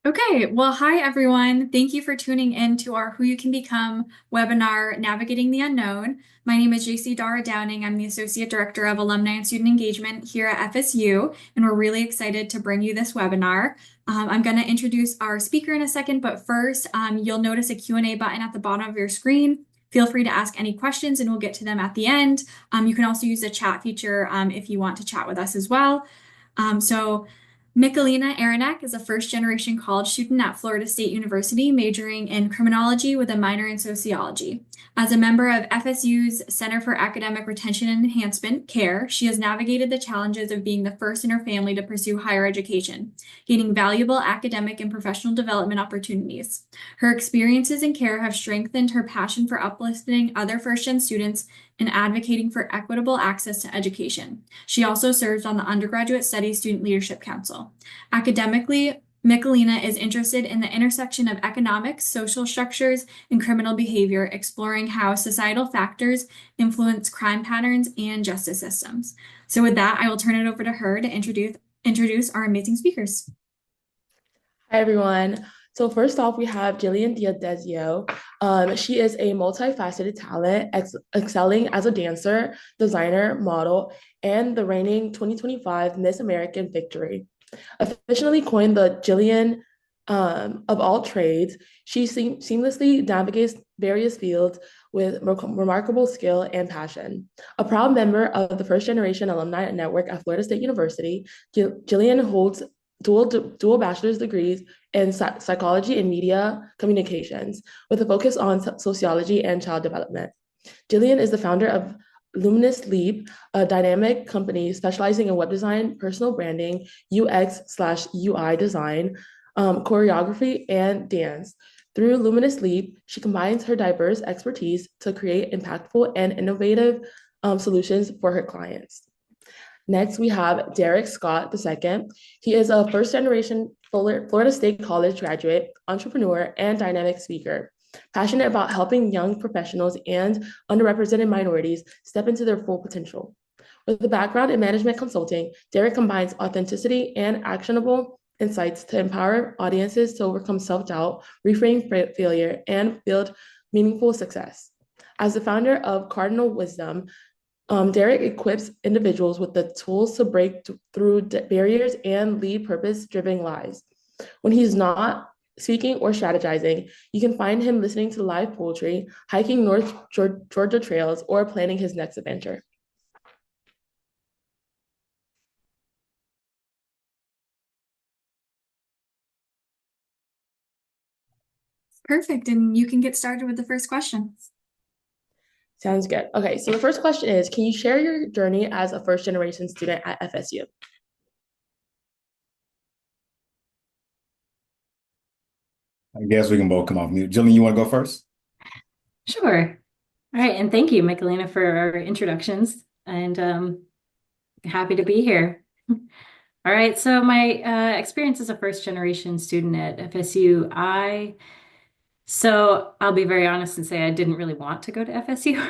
Okay, well, hi everyone. Thank you for tuning in to our Who You Can Become webinar, Navigating the Unknown. My name is JC Dara Downing. I'm the Associate Director of Alumni and Student Engagement here at FSU, and we're really excited to bring you this webinar. I'm going to introduce our speaker in a second, but first, you'll notice a Q&A button at the bottom of your screen. Feel free to ask any questions and we'll get to them at the end. You can also use the chat feature if you want to chat with us as well. So Michalina Aranek is a first-generation college student at Florida State University, majoring in criminology with a minor in sociology. As a member of FSU's Center for Academic Retention and Enhancement, CARE, she has navigated the challenges of being the first in her family to pursue higher education, gaining valuable academic and professional development opportunities. Her experiences in CARE have strengthened her passion for uplifting other first-gen students and advocating for equitable access to education. She also serves on the Undergraduate Studies Student Leadership Council. Academically, Michalina is interested in the intersection of economics, social structures, and criminal behavior, exploring how societal factors influence crime patterns and justice systems. So with that, I will turn it over to her to introduce our amazing speakers. Hi, everyone. So first off, we have Jillian Diadesio. She is a multifaceted talent, excelling as a dancer, designer, model, and the reigning 2025 Miss American Victory. Officially coined the Jillian of all trades, she seamlessly navigates various fields with remarkable skill and passion. A proud member of the first generation alumni network at Florida State University, Jillian holds dual bachelor's degrees in psychology and media communications with a focus on sociology and child development. Jillian is the founder of Luminous Leap, a dynamic company specializing in web design, personal branding, UX/UI design, choreography, and dance. Through Luminous Leap, she combines her diverse expertise to create impactful and innovative solutions for her clients. Next, we have Derek Scott II. He is a first generation Florida State College graduate, entrepreneur, and dynamic speaker. Passionate about helping young professionals and underrepresented minorities step into their full potential. With a background in management consulting, Derek combines authenticity and actionable insights to empower audiences to overcome self doubt, reframe failure, and build meaningful success. As the founder of Cardinal Wisdom, Derek equips individuals with the tools to break through barriers and lead purpose-driven lives. When he's not speaking or strategizing, you can find him listening to live poetry, hiking North Georgia trails, or planning his next adventure. Perfect, and you can get started with the first question. Sounds good. Okay, so the first question is, can you share your journey as a first generation student at FSU? I guess we can both come off mute. Jillian, you want to go first? Sure. All right. And thank you, Michalina, for our introductions. And happy to be here. All right. So my experience as a first generation student at FSU, I'll be very honest and say I didn't really want to go to FSU.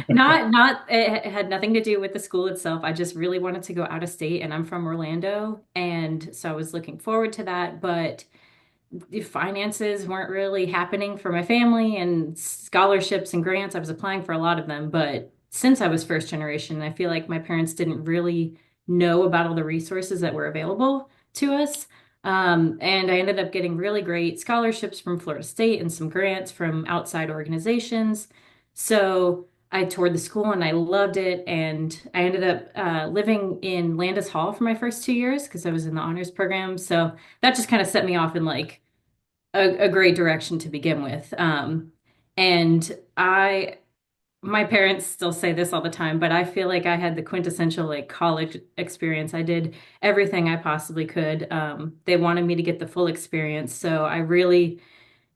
It had nothing to do with the school itself. I just really wanted to go out of state, and I'm from Orlando. And so I was looking forward to that, but the finances weren't really happening for my family and scholarships and grants. I was applying for a lot of them, but since I was first generation, I feel like my parents didn't really know about all the resources that were available to us. And I ended up getting really great scholarships from Florida State and some grants from outside organizations. So I toured the school and I loved it. And I ended up living in Landis Hall for my first 2 years because I was in the honors program. So that just kind of set me off in like a great direction to begin with. And my parents still say this all the time, but I feel like I had the quintessential like college experience. I did everything I possibly could. They wanted me to get the full experience, so I really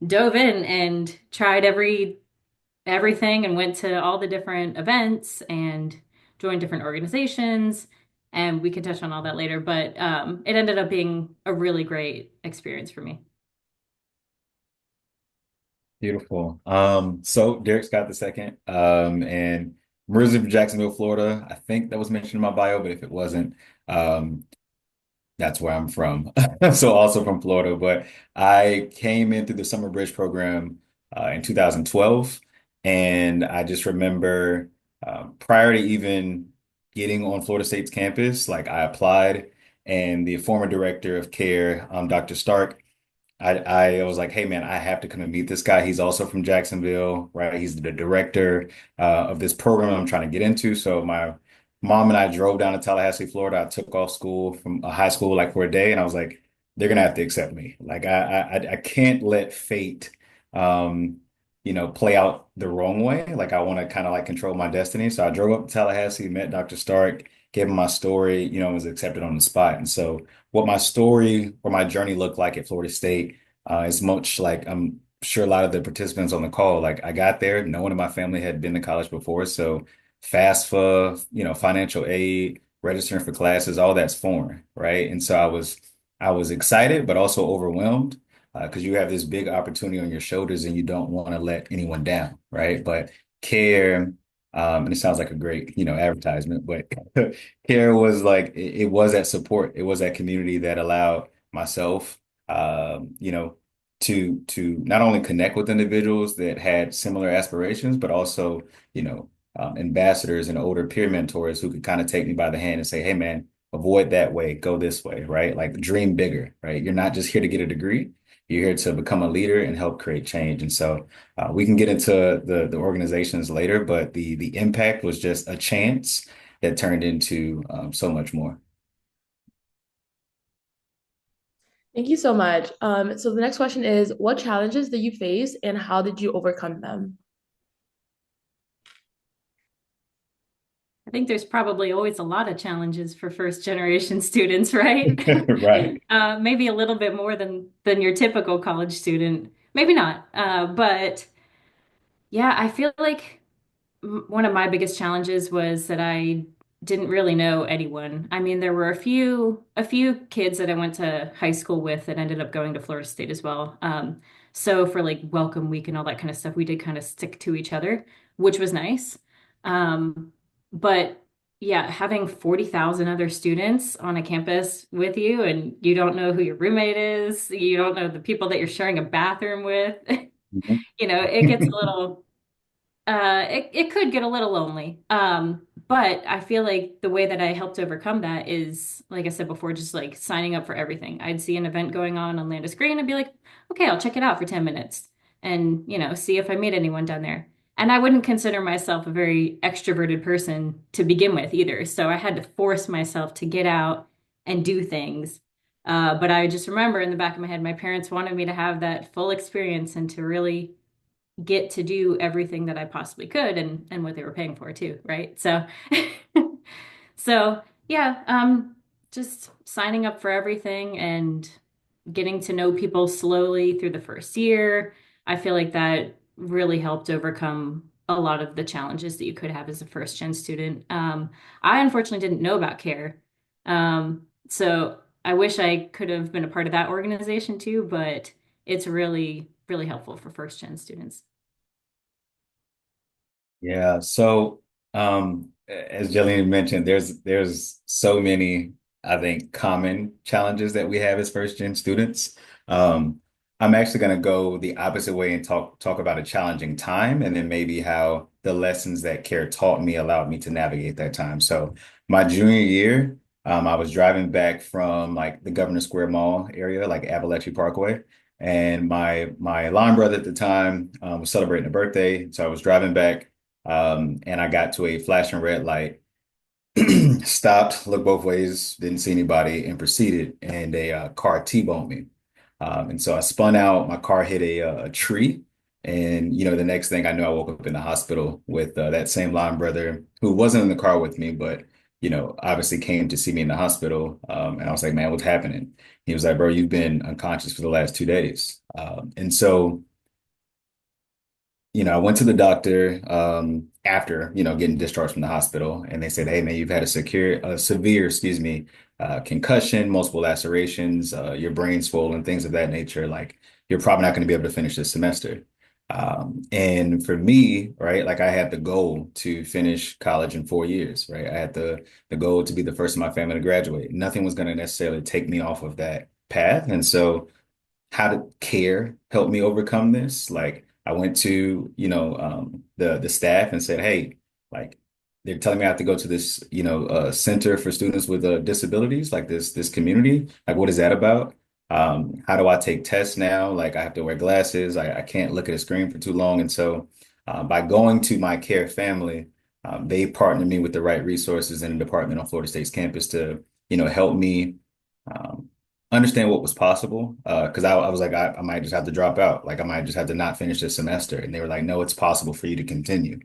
dove in and tried everything and went to all the different events and joined different organizations. And we can touch on all that later, but it ended up being a really great experience for me. Beautiful. So Derek Scott II, and I'm originally from Jacksonville, Florida. I think that was mentioned in my bio, but if it wasn't, um, That's where I'm from. So also from Florida, but I came in through the summer bridge program in 2012. And I just remember prior to even getting on Florida State's campus, like I applied and the former director of care, Dr. Stark, I was like, hey man, I have to come and meet this guy. He's also from Jacksonville, right? He's the director of this program I'm trying to get into. So my mom and I drove down to Tallahassee, Florida. I took off school from high school like for a day, and I was like, they're gonna have to accept me. Like I can't let fate, um, play out the wrong way. Like I want to kind of like control my destiny. So I drove up to Tallahassee, met Dr. Stark, gave him my story, was accepted on the spot. And so what my story or my journey looked like at Florida State is much like I'm sure a lot of the participants on the call. Like I got there, no one in my family had been to college before, so FAFSA, financial aid, registering for classes, all that's foreign, right? And so I was excited, but also overwhelmed because you have this big opportunity on your shoulders and you don't want to let anyone down, right? But care, and it sounds like a great, advertisement, but care was like it was that support, it was that community that allowed myself, to not only connect with individuals that had similar aspirations, but also, ambassadors and older peer mentors who could kind of take me by the hand and say, hey, man, avoid that way, go this way, right? Like dream bigger, right? You're not just here to get a degree. You're here to become a leader and help create change. And so we can get into the organizations later, but the impact was just a chance that turned into so much more. Thank you so much. So the next question is, what challenges did you face and how did you overcome them? I think there's probably always a lot of challenges for first generation students, right? Right. Maybe a little bit more than your typical college student. Maybe not. But yeah, I feel like one of my biggest challenges was that I didn't really know anyone. I mean, there were a few kids that I went to high school with that ended up going to Florida State as well. So for like welcome week and all that kind of stuff, we did kind of stick to each other, which was nice. But yeah, having 40,000 other students on a campus with you and you don't know who your roommate is, you don't know the people that you're sharing a bathroom with, Mhm. it gets a little it could get a little lonely. But I feel like the way that I helped overcome that is, like I said before, just like signing up for everything. I'd see an event going on Landis Green and be like, okay, I'll check it out for 10 minutes and, see if I meet anyone down there. And I wouldn't consider myself a very extroverted person to begin with either. So I had to force myself to get out and do things. But I just remember in the back of my head, my parents wanted me to have that full experience and to really get to do everything that I possibly could and what they were paying for too, right? So so yeah, just signing up for everything and getting to know people slowly through the first year. I feel like that really helped overcome a lot of the challenges that you could have as a first gen student. I unfortunately didn't know about CARE. So I wish I could have been a part of that organization too, but it's really, really helpful for first gen students. Yeah. So, as Jillian mentioned, there's so many, I think, common challenges that we have as first gen students. Um, I'm actually going to go the opposite way and talk about a challenging time, and then maybe how the lessons that CARE taught me allowed me to navigate that time. So, my junior year, I was driving back from like the Governor Square Mall area, like Appalachia Parkway. And my line brother at the time was celebrating a birthday. So I was driving back and I got to a flashing red light, stopped, looked both ways, didn't see anybody, and proceeded. And a car T-boned me. And so I spun out, my car hit a tree. And, the next thing I knew, I woke up in the hospital with that same line brother who wasn't in the car with me, but, obviously came to see me in the hospital. And I was like, man, what's happening? He was like, bro, you've been unconscious for the last 2 days. And so I went to the doctor after, getting discharged from the hospital, and they said, "Hey, man, you've had a severe, excuse me, concussion, multiple lacerations, your brain swollen, things of that nature. Like, you're probably not going to be able to finish this semester." And for me, right, like I had the goal to finish college in 4 years, right? I had the goal to be the first in my family to graduate. Nothing was going to necessarily take me off of that path. And so how did care help me overcome this? Like I went to, the staff and said, hey, like they're telling me I have to go to this, center for students with disabilities, like this community. Like, what is that about? How do I take tests now? Like I have to wear glasses. I can't look at a screen for too long. And so by going to my care family, they partnered me with the right resources in the department on Florida State's campus to, help me um, understand what was possible. Because I was like, I might just have to drop out. Like I might just have to not finish this semester. And they were like, no, it's possible for you to continue.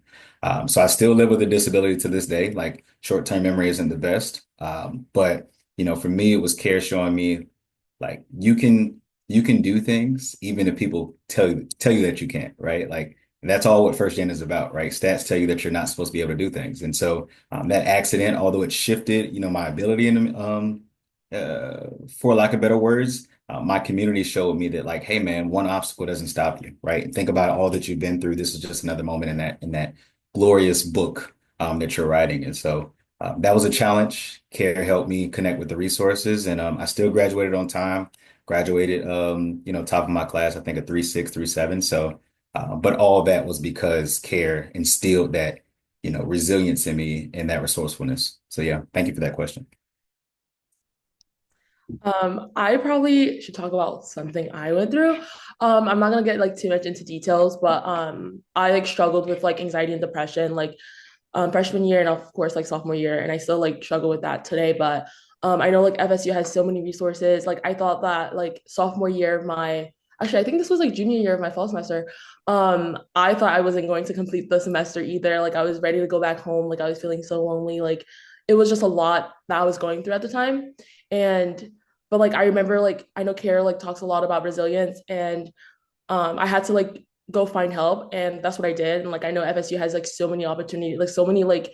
So I still live with a disability to this day. Like short-term memory isn't the best. But for me, it was care showing me like you can do things even if people tell you that you can't, right? Like that's all what first gen is about, right? Stats tell you that you're not supposed to be able to do things. And so that accident, although it shifted, my ability in for lack of better words, my community showed me that like, hey man, one obstacle doesn't stop you, right? And think about all that you've been through. This is just another moment in that glorious book that you're writing. And so that was a challenge. Care helped me connect with the resources, and I still graduated on time. Graduated, top of my class, I think a 3.6, 3.7. So, but all that was because Care instilled that, resilience in me and that resourcefulness. So yeah, thank you for that question. I probably should talk about something I went through. I'm not gonna get like too much into details, but I like struggled with like anxiety and depression like freshman year and of course like sophomore year, and I still like struggle with that today. But I know like FSU has so many resources. Like I thought that like sophomore year of my actually I think this was like junior year of my fall semester. I thought I wasn't going to complete the semester either. Like I was ready to go back home. Like I was feeling so lonely. Like it was just a lot that I was going through at the time. And but like I remember like I know Kara like talks a lot about resilience, and I had to like go find help, and that's what I did. And like I know FSU has like so many opportunities, like so many like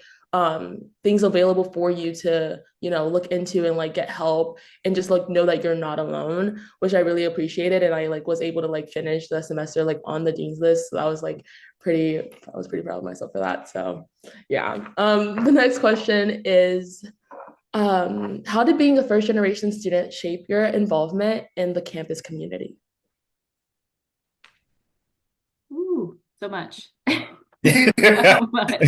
things available for you to look into and like get help and just like know that you're not alone, which I really appreciated. And I like was able to like finish the semester like on the dean's list. So I was pretty proud of myself for that. So yeah. The next question is how did being a first generation student shape your involvement in the campus community? Ooh, so much. Yeah. So much.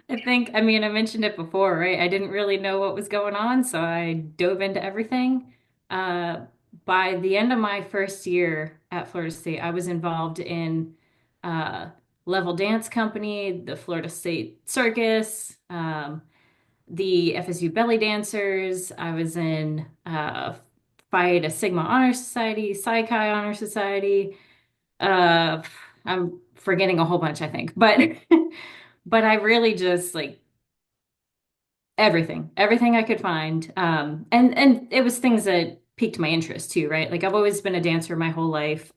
I mean, I mentioned it before, right? I didn't really know what was going on, so I dove into everything. Uh, by the end of my first year at Florida State, I was involved in uh, Level Dance Company, the Florida State Circus, the FSU Belly Dancers. I was in Phi Eta Sigma Honor Society, Psi Chi Honor Society. Uh, I'm forgetting a whole bunch, I think, but but I really just like everything I could find. And it was things that piqued my interest too, right? Like I've always been a dancer my whole life.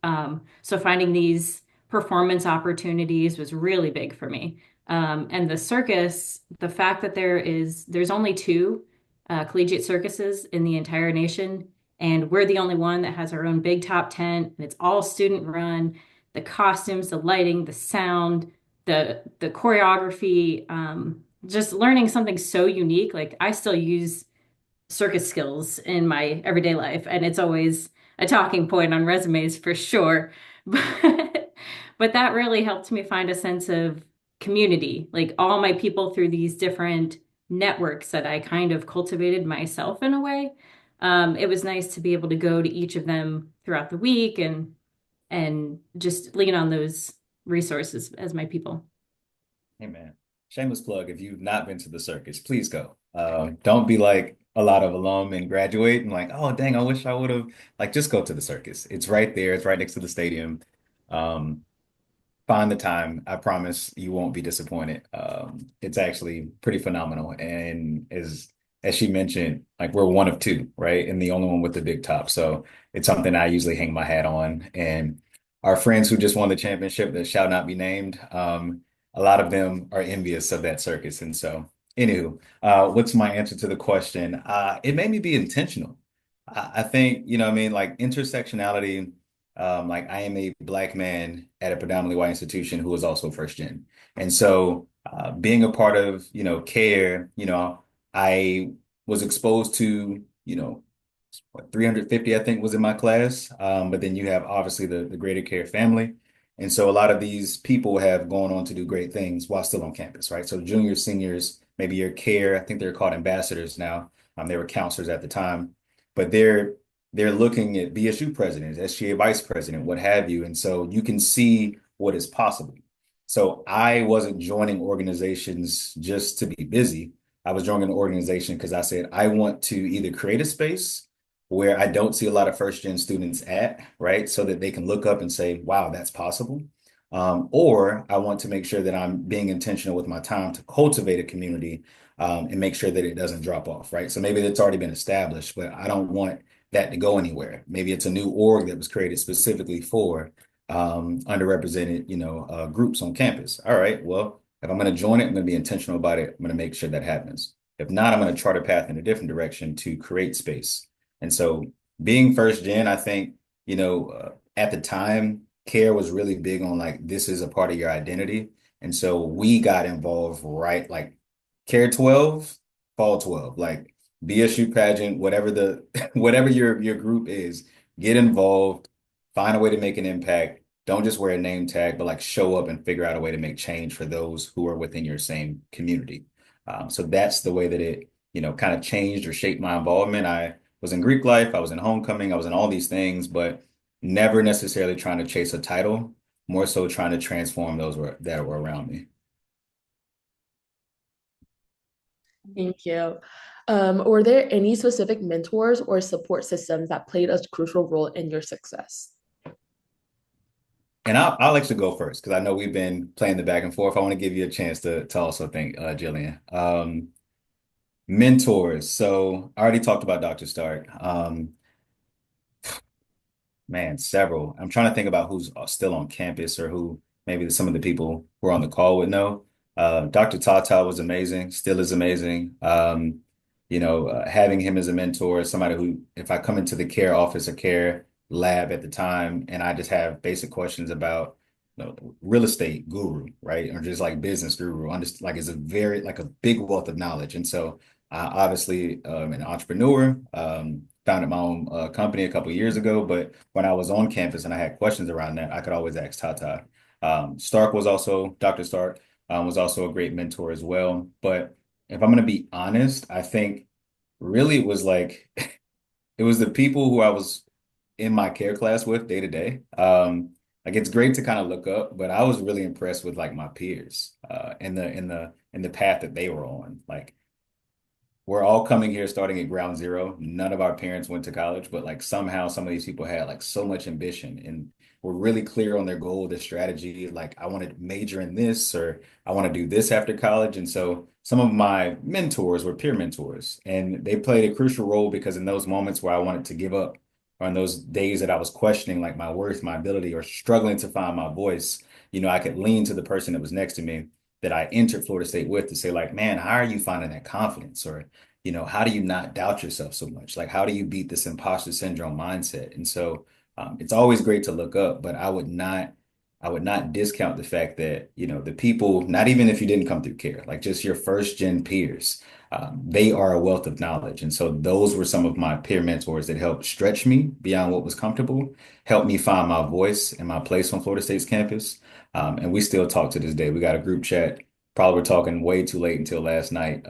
So finding these performance opportunities was really big for me. And the circus, the fact that there's only two collegiate circuses in the entire nation, and we're the only one that has our own big top tent, and it's all student run. The costumes, the lighting, the sound, the choreography, just learning something so unique. Like I still use circus skills in my everyday life, and it's always a talking point on resumes for sure. But that really helped me find a sense of community, like all my people through these different networks that I kind of cultivated myself in a way. It was nice to be able to go to each of them throughout the week and just lean on those resources as my people. Hey man, shameless plug. If you've not been to the circus, please go. Don't be like a lot of alum and graduate and like, oh dang, I wish I would have. Like, just go to the circus. It's right there. It's right next to the stadium. Um, Find the time. I promise you won't be disappointed. It's actually pretty phenomenal. And as she mentioned, like we're one of two, right? And the only one with the big top. So it's something I usually hang my hat on. And our friends who just won the championship that shall not be named, a lot of them are envious of that circus. And so, anywho, what's my answer to the question? It made me be intentional. I think, what I mean, like intersectionality. like I am a black man at a predominantly white institution who is also first gen. And so being a part of, CARE, I was exposed to, what, 350, I think was in my class. But then you have obviously the greater CARE family. And so a lot of these people have gone on to do great things while still on campus, right? So juniors, seniors, maybe your CARE, I think they're called ambassadors now. They were counselors at the time, but they're looking at BSU presidents, SGA vice president, what have you. And so you can see what is possible. So I wasn't joining organizations just to be busy. I was joining an organization because I said, I want to either create a space where I don't see a lot of first gen students at, right? So that they can look up and say, wow, that's possible. Or I want to make sure that I'm being intentional with my time to cultivate a community and make sure that it doesn't drop off, right? So maybe it's already been established, but I don't want that to go anywhere. Maybe it's a new org that was created specifically for underrepresented, groups on campus. All right, well, if I'm going to join it, I'm going to be intentional about it. I'm going to make sure that happens. If not, I'm going to chart a path in a different direction to create space. And so being first gen, I think, at the time, CARE was really big on like, this is a part of your identity. And so we got involved right like CARE 12, Fall 12, like BSU pageant, whatever the whatever your group is, get involved, find a way to make an impact. Don't just wear a name tag, but like show up and figure out a way to make change for those who are within your same community. So that's the way that it, kind of changed or shaped my involvement. I was in Greek life, I was in homecoming, I was in all these things, but never necessarily trying to chase a title, more so trying to transform that were around me. Thank you. Were there any specific mentors or support systems that played a crucial role in your success? And I'll let you go first because I know we've been playing the back and forth. I want to give you a chance to also think, Jillian. Mentors. So I already talked about Dr. Stark. Man, several. I'm trying to think about who's still on campus or who maybe some of the people who are on the call would know. Dr. Tata was amazing, still is amazing. Having him as a mentor, somebody who, if I come into the care office or care lab at the time, and I just have basic questions about, real estate guru, right, or just like business guru, like is a very like a big wealth of knowledge. And so, obviously, an entrepreneur. Founded my own company a couple of years ago, but when I was on campus and I had questions around that, I could always ask Tata. Dr. Stark was also a great mentor as well. But if I'm going to be honest, I think really it was like, it was the people who I was in my care class with day to day. Like it's great to kind of look up, but I was really impressed with like my peers in the path that they were on. Like we're all coming here starting at ground zero. None of our parents went to college, but like somehow some of these people had like so much ambition and were really clear on their goal, their strategy. Like I want to major in this or I want to do this after college. And so some of my mentors were peer mentors and they played a crucial role because in those moments where I wanted to give up or in those days that I was questioning like my worth, my ability, or struggling to find my voice, I could lean to the person that was next to me that I entered Florida State with to say like, man, how are you finding that confidence? Or how do you not doubt yourself so much? Like, how do you beat this imposter syndrome mindset? And so it's always great to look up, but I would not discount the fact that, the people, not even if you didn't come through care, like just your first gen peers, they are a wealth of knowledge. And so those were some of my peer mentors that helped stretch me beyond what was comfortable, helped me find my voice and my place on Florida State's campus. And we still talk to this day. We got a group chat. Probably we're talking way too late until last night.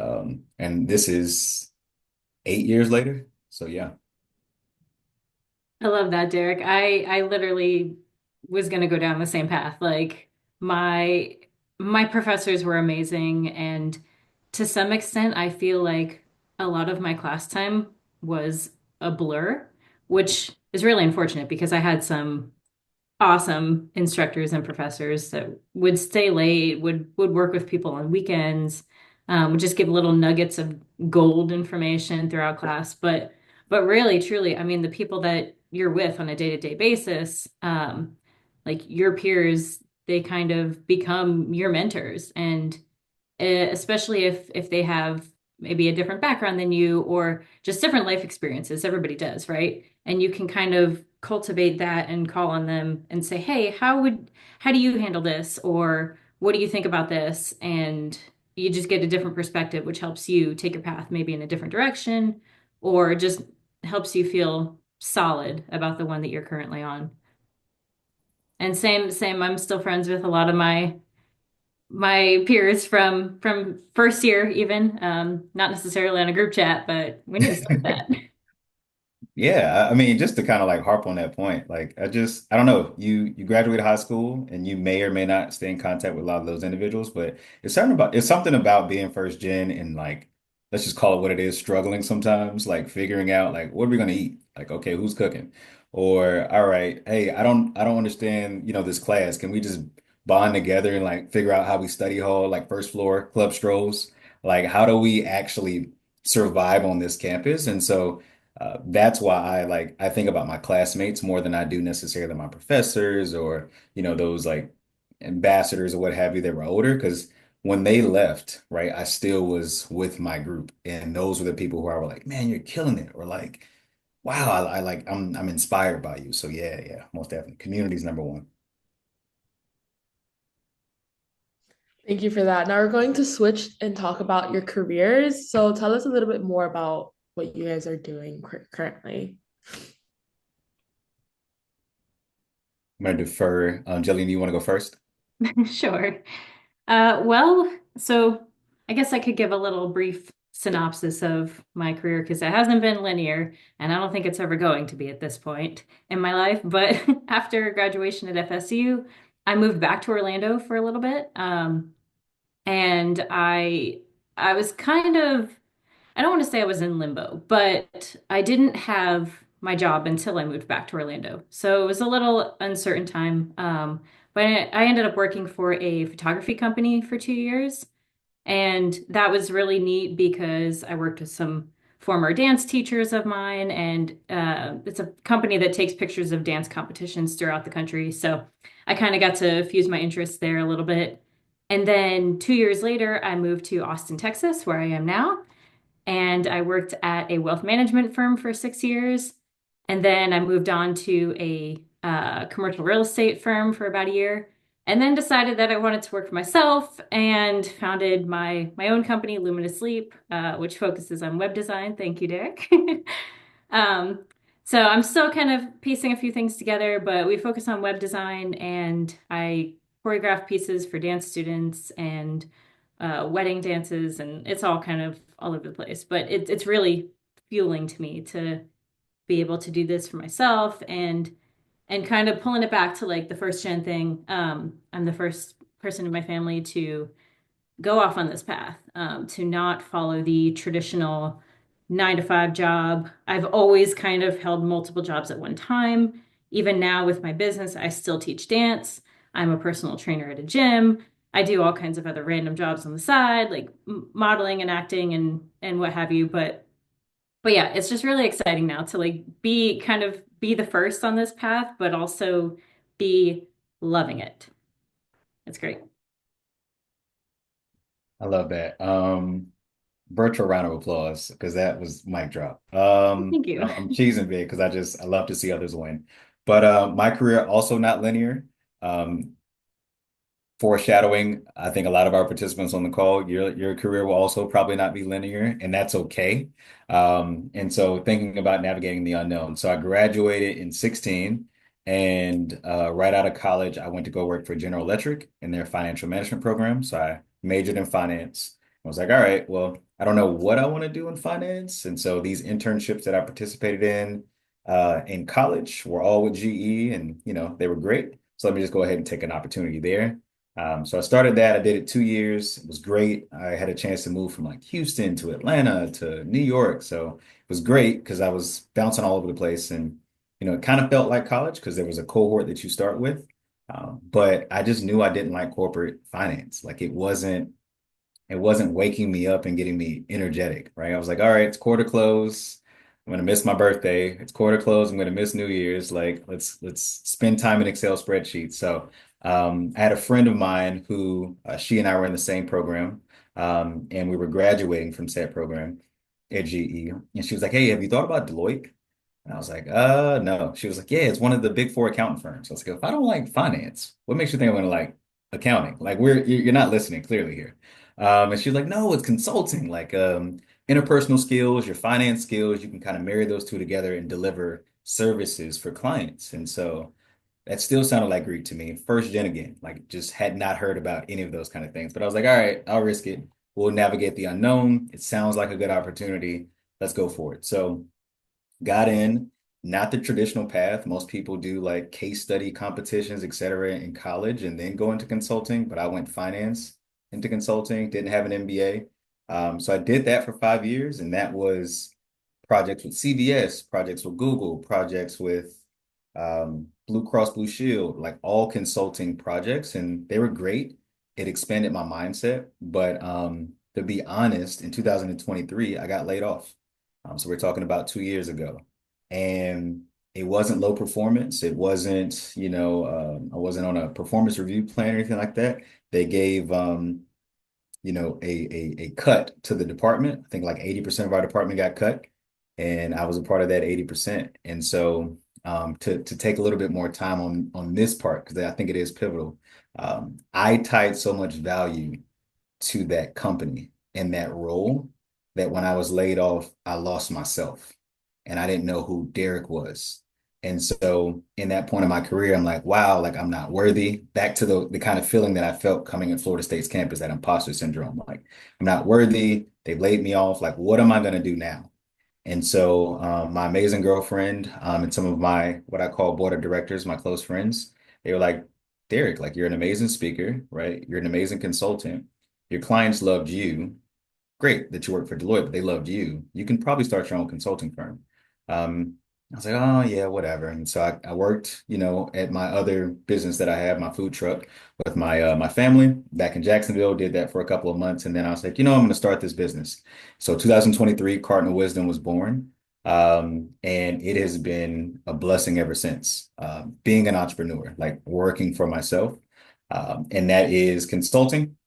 And this is 8 years later. So yeah. I love that, Derek. I literally was going to go down the same path. Like my my professors were amazing, and to some extent, I feel like a lot of my class time was a blur, which is really unfortunate because I had some awesome instructors and professors that would stay late, would work with people on weekends, would just give little nuggets of gold information throughout class. But really, truly, I mean, the people that you're with on a day-to-day basis, like your peers, they kind of become your mentors, and especially if they have maybe a different background than you or just different life experiences. Everybody does, right? And you can kind of cultivate that and call on them and say, "Hey, how do you handle this?" or "What do you think about this?" And you just get a different perspective, which helps you take your path maybe in a different direction or just helps you feel solid about the one that you're currently on. And same, I'm still friends with a lot of my peers from first year even, not necessarily on a group chat, but we need to start that. Yeah, I mean, just to kind of like harp on that point, like I don't know, you graduate high school and you may or may not stay in contact with a lot of those individuals, but it's something about being first gen and like let's just call it what it is, struggling sometimes, like figuring out like what are we gonna eat? Like, okay, who's cooking? Or all right, hey, I don't understand, this class. Can we just bond together and like figure out how we study hall, like first floor club strolls? Like, how do we actually survive on this campus? And so that's why I think about my classmates more than I do necessarily my professors or those like ambassadors or what have you that were older because when they left, right, I still was with my group and those were the people who I were like, man, you're killing it or like, wow, I like I'm inspired by you. So yeah, yeah, most definitely. Community's number one. Thank you for that. Now we're going to switch and talk about your careers. So tell us a little bit more about what you guys are doing currently. I'm gonna defer. Jillian, you want to go first? Sure. Well, so I guess I could give a little brief synopsis of my career because it hasn't been linear, and I don't think it's ever going to be at this point in my life. But after graduation at FSU, I moved back to Orlando for a little bit. And I was kind of I don't want to say I was in limbo, but I didn't have my job until I moved back to Orlando. So it was a little uncertain time. But I ended up working for a photography company for 2 years. And that was really neat because I worked with some former dance teachers of mine, and it's a company that takes pictures of dance competitions throughout the country. So I kind of got to fuse my interests there a little bit. And then 2 years later, I moved to Austin, Texas, where I am now and I worked at a wealth management firm for 6 years. And then I moved on to a commercial real estate firm for about a year, and then decided that I wanted to work for myself and founded my own company, Luminous Sleep, which focuses on web design. Thank you, Derek. Um, so I'm still kind of piecing a few things together, but we focus on web design, and I choreograph pieces for dance students and wedding dances, and it's all kind of all over the place. But it's really fueling to me to be able to do this for myself and kind of pulling it back to like the first gen thing. I'm the first person in my family to go off on this path, to not follow the traditional 9 to 5 job. I've always kind of held multiple jobs at one time. Even now with my business, I still teach dance. I'm a personal trainer at a gym. I do all kinds of other random jobs on the side, like modeling and acting and what have you. But yeah, it's just really exciting now to like be the first on this path, but also be loving it. It's great. I love that. Virtual round of applause because that was mic drop. Thank you. I'm cheesing big because I love to see others win. But my career also not linear. Um, Foreshadowing, I think a lot of our participants on the call, your career will also probably not be linear, and that's okay. And so thinking about navigating the unknown. So I graduated in 16, and right out of college, I went to go work for General Electric in their financial management program. So I majored in finance. I was like, all right, well, I don't know what I want to do in finance. And so these internships that I participated in college were all with GE, and they were great. So let me just go ahead and take an opportunity there. So I started that. I did it 2 years. It was great. I had a chance to move from like Houston to Atlanta to New York. So it was great because I was bouncing all over the place. And, it kind of felt like college because there was a cohort that you start with. But I just knew I didn't like corporate finance. Like it wasn't waking me up and getting me energetic, right? I was like, all right, it's quarter close. I'm gonna miss my birthday. It's quarter close. I'm gonna miss New Year's. Like, let's spend time in Excel spreadsheets. So I had a friend of mine who she and I were in the same program. And we were graduating from said program at GE. And she was like, "Hey, have you thought about Deloitte?" And I was like, no. She was like, "Yeah, it's one of the big four accounting firms." I was like, "If I don't like finance, what makes you think I'm gonna like accounting? Like, you're not listening clearly here." And she was like, "No, it's consulting, like interpersonal skills, your finance skills. You can kind of marry those two together and deliver services for clients." And so that still sounded like Greek to me. First gen again, like just had not heard about any of those kind of things. But I was like, all right, I'll risk it. We'll navigate the unknown. It sounds like a good opportunity. Let's go for it. So got in, not the traditional path. Most people do like case study competitions, et cetera, in college and then go into consulting. But I went finance into consulting, didn't have an MBA. So I did that for 5 years, and that was projects with CVS, projects with Google, projects with Blue Cross Blue Shield, like all consulting projects, and they were great. It expanded my mindset. But to be honest, in 2023, I got laid off. So we're talking about 2 years ago. And it wasn't low performance. It wasn't, I wasn't on a performance review plan or anything like that. They gave a cut to the department. I think like 80% of our department got cut, and I was a part of that 80%. And so to take a little bit more time on this part, because I think it is pivotal, I tied so much value to that company and that role that when I was laid off, I lost myself and I didn't know who Derek was. And so in that point of my career, I'm like, wow, like I'm not worthy. Back to the kind of feeling that I felt coming at Florida State's campus, that imposter syndrome. Like, I'm not worthy. They've laid me off. Like, what am I going to do now? And so my amazing girlfriend and some of my what I call board of directors, my close friends, they were like, "Derek, like you're an amazing speaker, right? You're an amazing consultant. Your clients loved you. Great that you work for Deloitte, but they loved you. You can probably start your own consulting firm." Um, I was like, "Oh yeah, whatever." And so I worked, at my other business that I have, my food truck, with my family back in Jacksonville. Did that for a couple of months, and then I was like, I'm going to start this business. So 2023, Cardinal Wisdom was born, and it has been a blessing ever since. Being an entrepreneur, like working for myself, and that is consulting,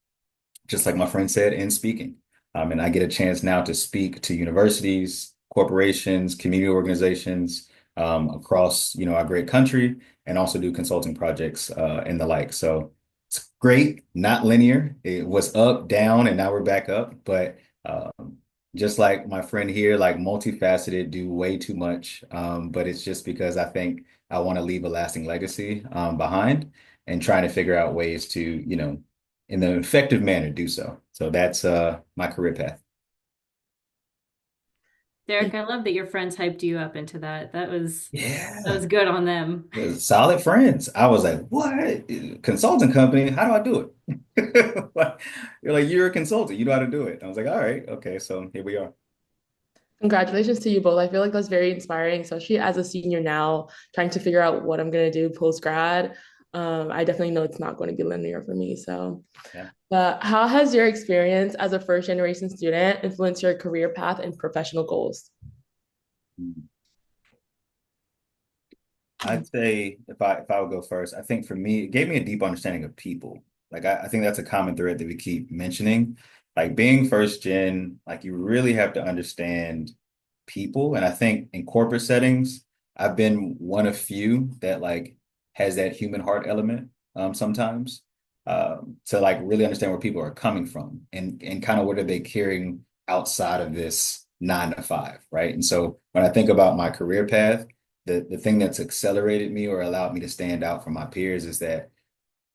just like my friend said, in speaking. And I get a chance now to speak to universities, corporations, community organizations across, our great country, and also do consulting projects and the like. So it's great, not linear. It was up, down, and now we're back up. But just like my friend here, like multifaceted, do way too much. But it's just because I think I want to leave a lasting legacy behind, and trying to figure out ways to, in an effective manner, do so. So that's my career path. Derek, I love that your friends hyped you up into that. That was Yeah, good on them. solid friends. I was like, "What? Consulting company? How do I do it?" Like, you're like, "You're a consultant. You know how to do it." I was like, "All right, okay." So here we are. Congratulations to you both. I feel like that's very inspiring, especially as a senior now, trying to figure out what I'm going to do post grad. I definitely know it's not going to be linear for me. So, Yeah. but how has your experience as a first generation student influenced your career path and professional goals? I'd say if I would go first, I think for me, it gave me a deep understanding of people. Like I think that's a common thread that we keep mentioning. Like being first gen, like you really have to understand people. And I think in corporate settings, I've been one of few that like has that human heart element sometimes to like really understand where people are coming from, and kind of what are they carrying outside of this 9 to 5, right? And so when I think about my career path, the thing that's accelerated me or allowed me to stand out from my peers is that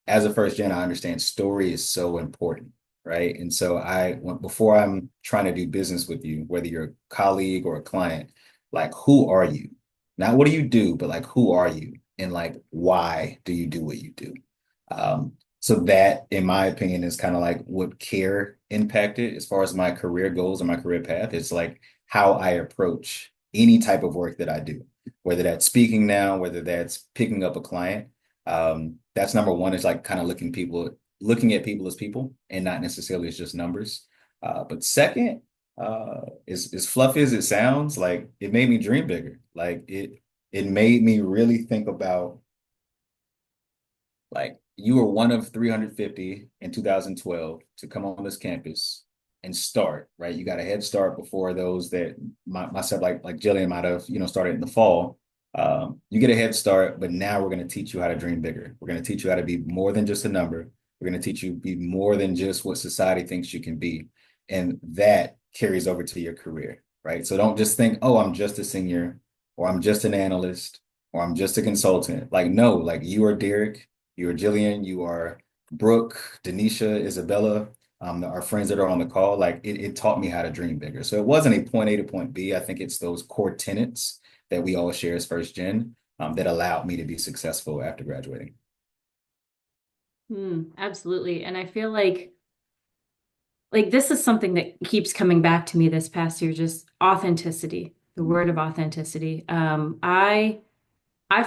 as a first gen, I understand story is so important, right? And so before I'm trying to do business with you, whether you're a colleague or a client, like who are you? Not what do you do, but like who are you? And like why do you do what you do? So that, in my opinion, is kind of like what care impacted as far as my career goals and my career path. It's like how I approach any type of work that I do, whether that's speaking now, whether that's picking up a client. That's number one, is like kind of looking at people as people and not necessarily as just numbers. But second, is as fluffy as it sounds, like it made me dream bigger. Like it made me really think about, like, you were one of 350 in 2012 to come on this campus and start, right? You got a head start before those that myself, like Jillian might have, started in the fall. You get a head start, but now we're going to teach you how to dream bigger. We're going to teach you how to be more than just a number. We're going to teach you be more than just what society thinks you can be. And that carries over to your career, right? So don't just think, oh, I'm just a senior, or I'm just an analyst, or I'm just a consultant. Like, no, like you are Derek, you are Jillian, you are Brooke, Denisha, Isabella, our friends that are on the call. Like it taught me how to dream bigger. So it wasn't a point A to point B. I think it's those core tenets that we all share as first gen that allowed me to be successful after graduating. Absolutely. And I feel like this is something that keeps coming back to me this past year, just authenticity, the word of authenticity. I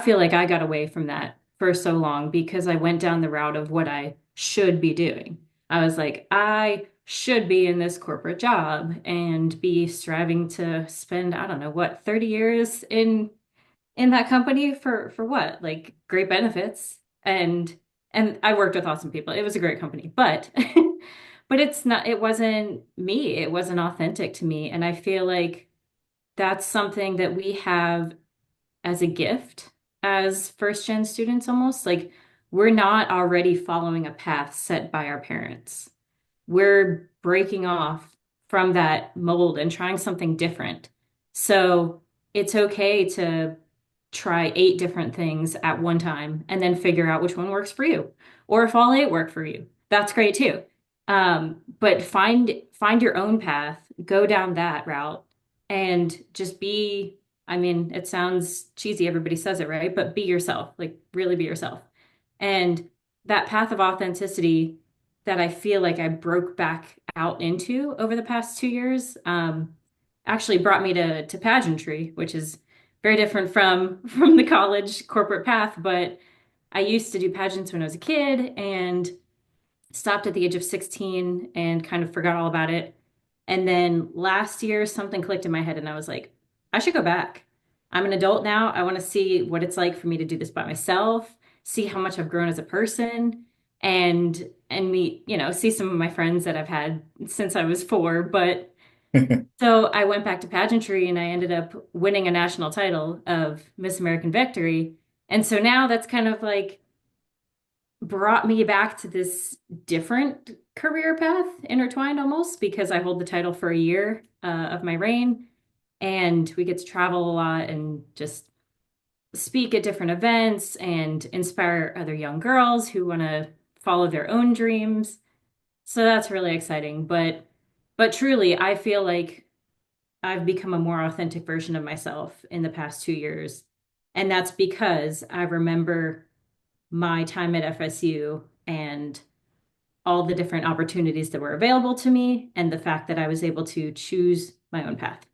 feel like I got away from that for so long because I went down the route of what I should be doing. I was like, I should be in this corporate job and be striving to spend, I don't know, what, 30 years in that company for what? Like great benefits and I worked with awesome people. It was a great company, but but it wasn't me. It wasn't authentic to me. And I feel like that's something that we have as a gift as first gen students almost. Like we're not already following a path set by our parents. We're breaking off from that mold and trying something different. So it's okay to try 8 different things at one time and then figure out which one works for you. Or if all 8 work for you, that's great too. But find your own path, go down that route, and just be, I mean, it sounds cheesy, everybody says it, right? But be yourself, like really be yourself. And that path of authenticity that I feel like I broke back out into over the past 2 years, actually brought me to pageantry, which is very different from the college corporate path. But I used to do pageants when I was a kid and stopped at the age of 16 and kind of forgot all about it. And then last year, something clicked in my head, and I was like, I should go back. I'm an adult now. I want to see what it's like for me to do this by myself, see how much I've grown as a person, and meet, see some of my friends that I've had since I was 4. But so I went back to pageantry and I ended up winning a national title of Miss American Victory. And so now that's kind of like brought me back to this different career path, intertwined almost, because I hold the title for a year of my reign, and we get to travel a lot and just speak at different events and inspire other young girls who want to follow their own dreams. So that's really exciting. But truly, I feel like I've become a more authentic version of myself in the past 2 years. And that's because I remember my time at FSU and all the different opportunities that were available to me and the fact that I was able to choose my own path.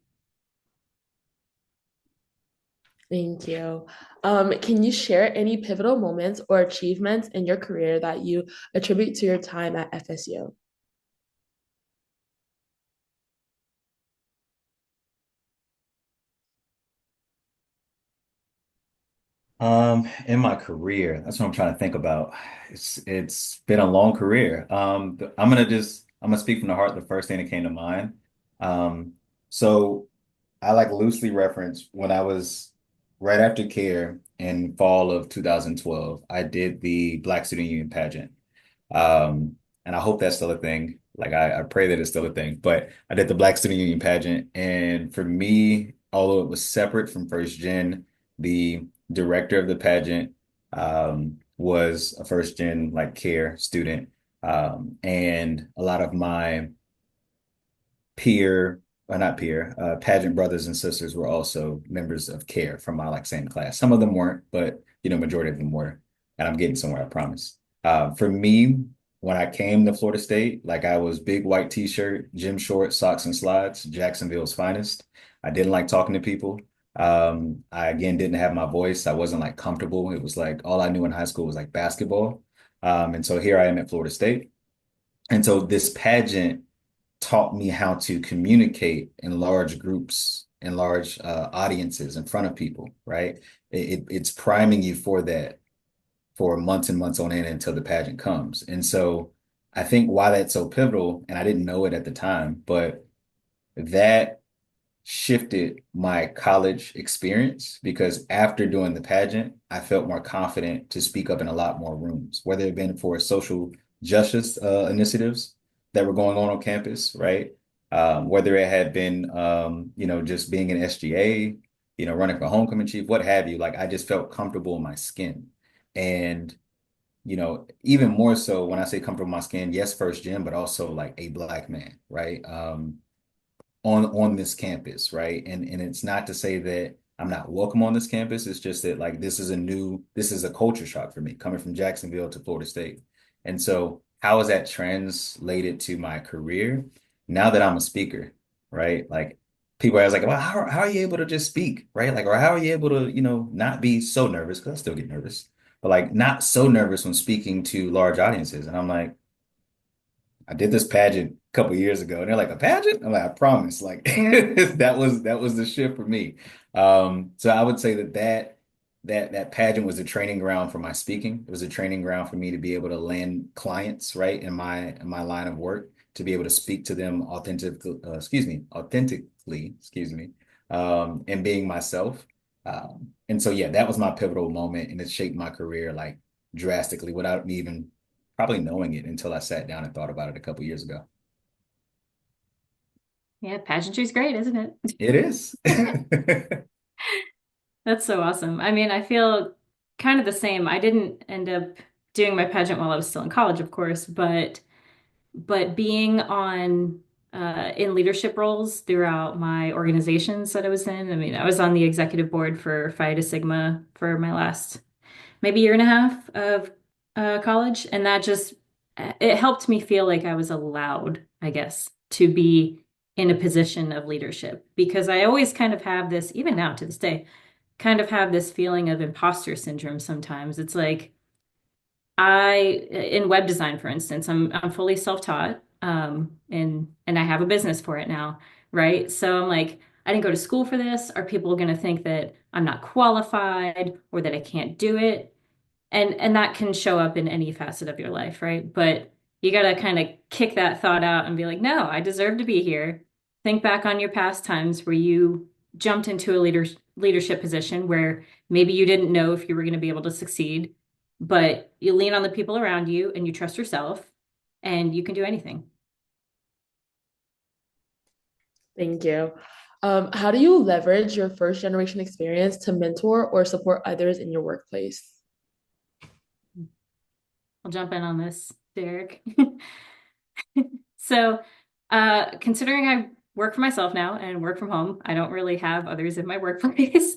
Thank you. Can you share any pivotal moments or achievements in your career that you attribute to your time at FSU? In my career, that's what I'm trying to think about. It's been a long career. I'm gonna speak from the heart. The first thing that came to mind. So I like loosely reference when I was right after care in fall of 2012, I did the Black Student Union pageant. And I hope that's still a thing. Like I pray that it's still a thing. But I did the Black Student Union pageant, and for me, although it was separate from first gen, the director of the pageant was a first gen like care student. And a lot of my not peer, pageant brothers and sisters were also members of CARE from my like same class. Some of them weren't, but majority of them were. And I'm getting somewhere, I promise. For me, when I came to Florida State, like I was big white t-shirt, gym shorts, socks and slides, Jacksonville's finest. I didn't like talking to people. I again didn't have my voice. I wasn't like comfortable. It was like all I knew in high school was like basketball. And so here I am at Florida State. And so this pageant taught me how to communicate in large groups, in large audiences in front of people, right? It's priming you for that for months and months on end until the pageant comes. And so I think why that's so pivotal, and I didn't know it at the time, but that shifted my college experience because after doing the pageant, I felt more confident to speak up in a lot more rooms, whether it been for social justice initiatives that were going on campus, right? Whether it had been, just being an SGA, running for homecoming chief, what have you. Like I just felt comfortable in my skin. And, even more so when I say comfortable in my skin, yes, first gen, but also like a Black man, right? On this campus, right? And it's not to say that I'm not welcome on this campus. It's just that like this is a culture shock for me coming from Jacksonville to Florida State. And so how is that translated to my career now that I'm a speaker, right? Like people are like, well, how are you able to just speak, right? Like, or how are you able to, not be so nervous? Because I still get nervous, but like not so nervous when speaking to large audiences. And I'm like, I did this pageant a couple years ago, and they're like, a pageant? I'm like, I promise. Like that was the shift for me. So I would say that pageant was a training ground for my speaking. It was a training ground for me to be able to land clients, right, in my line of work, to be able to speak to them authentically, and being myself. And so yeah, that was my pivotal moment, and it shaped my career like drastically without me even probably knowing it until I sat down and thought about it a couple years ago. Yeah, pageantry's great, isn't it? It is. That's so awesome. I mean, I feel kind of the same. I didn't end up doing my pageant while I was still in college, of course, but being on in leadership roles throughout my organizations that I was in. I mean, I was on the executive board for Phi Sigma for my last maybe year and a half of college, and that just it helped me feel like I was allowed, I guess, to be in a position of leadership because I always kind of have this, even now to this day, kind of have this feeling of imposter syndrome sometimes. It's like in web design, for instance, I'm fully self-taught, and I have a business for it now, right? So I'm like, I didn't go to school for this. Are people going to think that I'm not qualified or that I can't do it? And that can show up in any facet of your life, right? But you got to kind of kick that thought out and be like, no, I deserve to be here. Think back on your past times where you jumped into a leadership position where maybe you didn't know if you were going to be able to succeed, but you lean on the people around you and you trust yourself and you can do anything. Thank you. How do you leverage your first generation experience to mentor or support others in your workplace? I'll jump in on this, Derek. So, considering I work for myself now and work from home, I don't really have others in my workplace,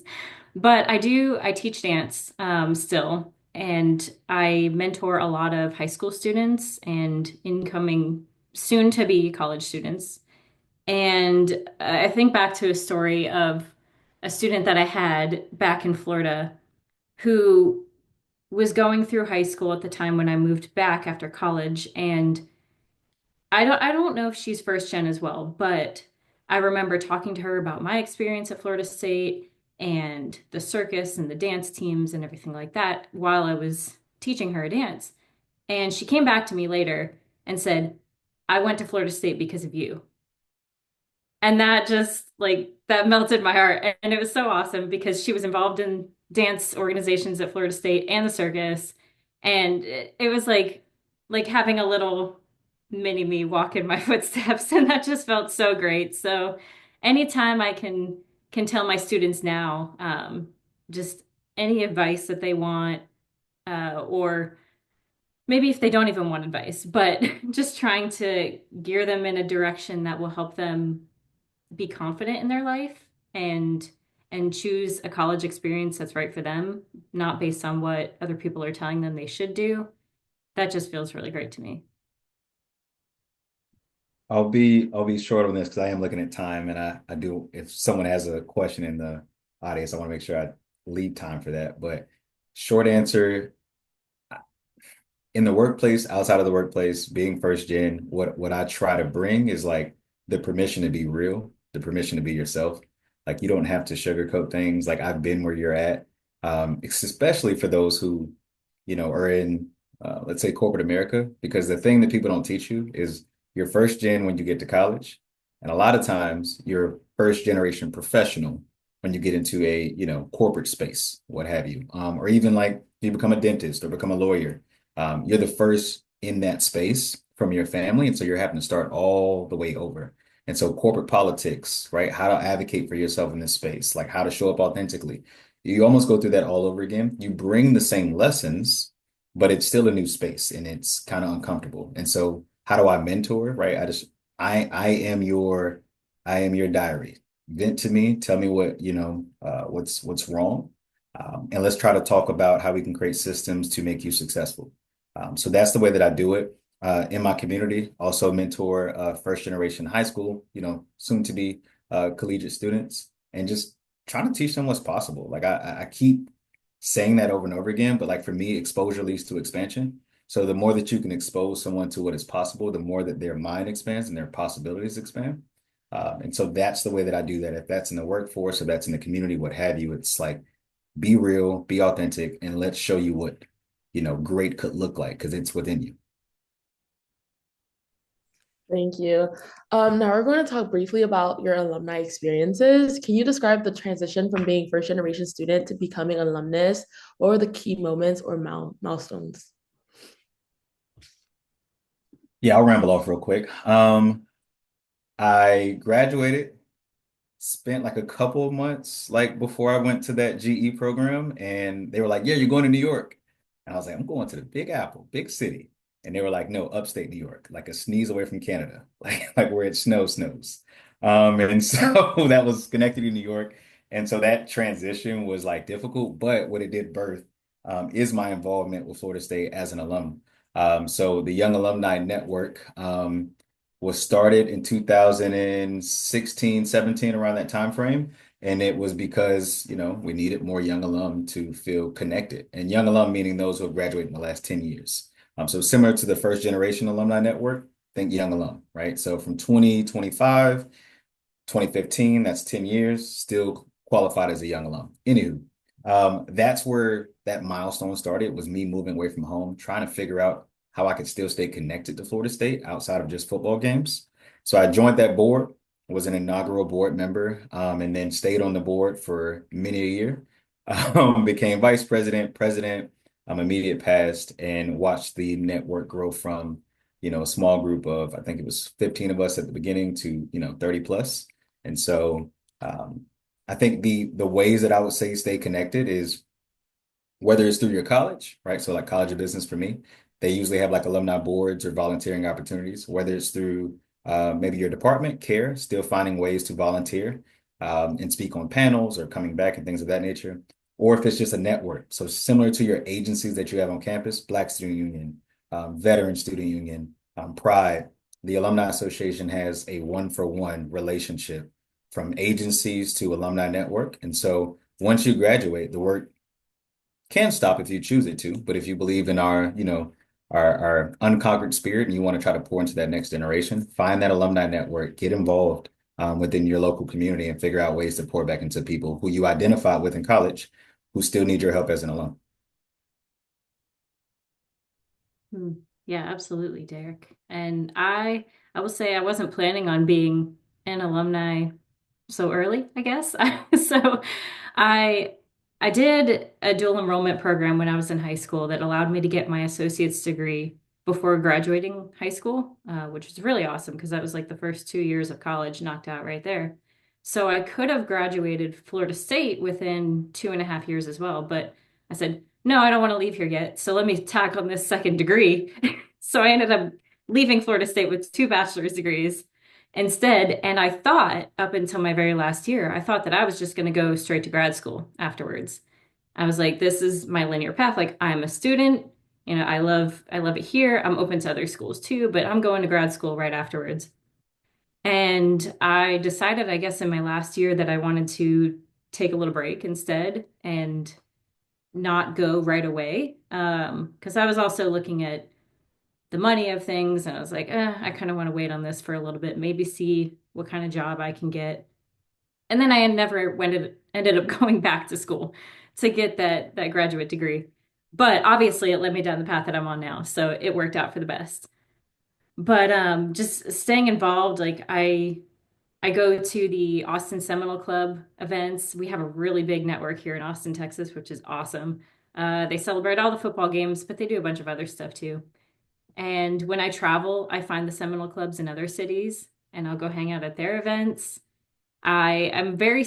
but I teach dance still, and I mentor a lot of high school students and incoming soon to be college students. And I think back to a story of a student that I had back in Florida who was going through high school at the time when I moved back after college, and I don't know if she's first gen as well, but I remember talking to her about my experience at Florida State and the circus and the dance teams and everything like that while I was teaching her dance. And she came back to me later and said, I went to Florida State because of you. And that just like that melted my heart. And it was so awesome because she was involved in dance organizations at Florida State and the circus. And it was like having a little mini me walk in my footsteps. And that just felt so great. So anytime I can tell my students now, just any advice that they want, or maybe if they don't even want advice, but just trying to gear them in a direction that will help them be confident in their life and choose a college experience that's right for them, not based on what other people are telling them they should do. That just feels really great to me. I'll be short on this because I am looking at time, and I do, if someone has a question in the audience, I want to make sure I leave time for that. But short answer, in the workplace, outside of the workplace, being first gen, what I try to bring is like the permission to be real, the permission to be yourself. Like you don't have to sugarcoat things. Like I've been where you're at. Especially for those who, are in let's say corporate America, because the thing that people don't teach you is you're first gen when you get to college, and a lot of times you're first generation professional when you get into a, corporate space, what have you, or even like you become a dentist or become a lawyer. You're the first in that space from your family, and so you're having to start all the way over. And so corporate politics, right? How to advocate for yourself in this space, like how to show up authentically. You almost go through that all over again. You bring the same lessons, but it's still a new space and it's kind of uncomfortable. And so how do I mentor, right? I am your diary. Vent to me, tell me what, what's wrong. And let's try to talk about how we can create systems to make you successful. So that's the way that I do it. In my community, also mentor first generation high school, soon to be collegiate students, and just trying to teach them what's possible. Like I keep saying that over and over again, but like for me, exposure leads to expansion. So the more that you can expose someone to what is possible, the more that their mind expands and their possibilities expand. And so that's the way that I do that. If that's in the workforce or that's in the community, what have you, it's like be real, be authentic, and let's show you what, great could look like because it's within you. Thank you. Now we're going to talk briefly about your alumni experiences. Can you describe the transition from being first generation student to becoming alumnus? What were the key moments or milestones? Yeah, I'll ramble off real quick. I graduated, spent like a couple of months like before I went to that GE program, and they were like, "Yeah, you're going to New York." And I was like, "I'm going to the Big Apple, big city." And they were like, "No, upstate New York, like a sneeze away from Canada, like where it snows." And so that was connected to New York. And so that transition was like difficult, but what it did birth is my involvement with Florida State as an alum. So the Young Alumni Network was started in 2016, 17, around that time frame. And it was because, we needed more young alum to feel connected. And young alum meaning those who have graduated in the last 10 years. So similar to the first generation alumni network, think young alum, right? So from 2025, 2015, that's 10 years, still qualified as a young alum. Anywho, that's where that milestone started, was me moving away from home, trying to figure out how I could still stay connected to Florida State outside of just football games. So I joined that board, was an inaugural board member, and then stayed on the board for many a year. Became vice president, president, immediate past, and watched the network grow from, a small group of, I think it was 15 of us at the beginning to, 30 plus. And so I think the ways that I would say stay connected is whether it's through your college, right? So like College of Business for me, they usually have like alumni boards or volunteering opportunities, whether it's through maybe your department, care, still finding ways to volunteer and speak on panels or coming back and things of that nature, or if it's just a network. So similar to your agencies that you have on campus, Black Student Union, Veteran Student Union, Pride, the Alumni Association has a one-for-one relationship from agencies to alumni network. And so once you graduate, the work can stop if you choose it to, but if you believe in our, our unconquered spirit and you want to try to pour into that next generation, find that alumni network, get involved within your local community and figure out ways to pour back into people who you identify with in college who still need your help as an alum. Yeah, absolutely, Derek. And I will say I wasn't planning on being an alumni so early, I guess. So I I did a dual enrollment program when I was in high school that allowed me to get my associate's degree before graduating high school, which was really awesome because that was like the first 2 years of college knocked out right there. So I could have graduated Florida State within 2.5 years as well, but I said, no, I don't want to leave here yet. So let me tack on this second degree. So I ended up leaving Florida State with two bachelor's degrees instead. And I thought up until my very last year, I thought that I was just going to go straight to grad school afterwards. I was like, this is my linear path. Like I'm a student, I love it here. I'm open to other schools too, but I'm going to grad school right afterwards. And I decided, I guess, in my last year that I wanted to take a little break instead and not go right away. Because I was also looking at the money of things, and I was like, I kind of want to wait on this for a little bit, maybe see what kind of job I can get. And then I never ended up going back to school to get that graduate degree. But obviously it led me down the path that I'm on now. So it worked out for the best. But just staying involved, like I go to the Austin Seminole Club events. We have a really big network here in Austin, Texas, which is awesome. They celebrate all the football games, but they do a bunch of other stuff too. And when I travel, I find the Seminole clubs in other cities and I'll go hang out at their events. I am very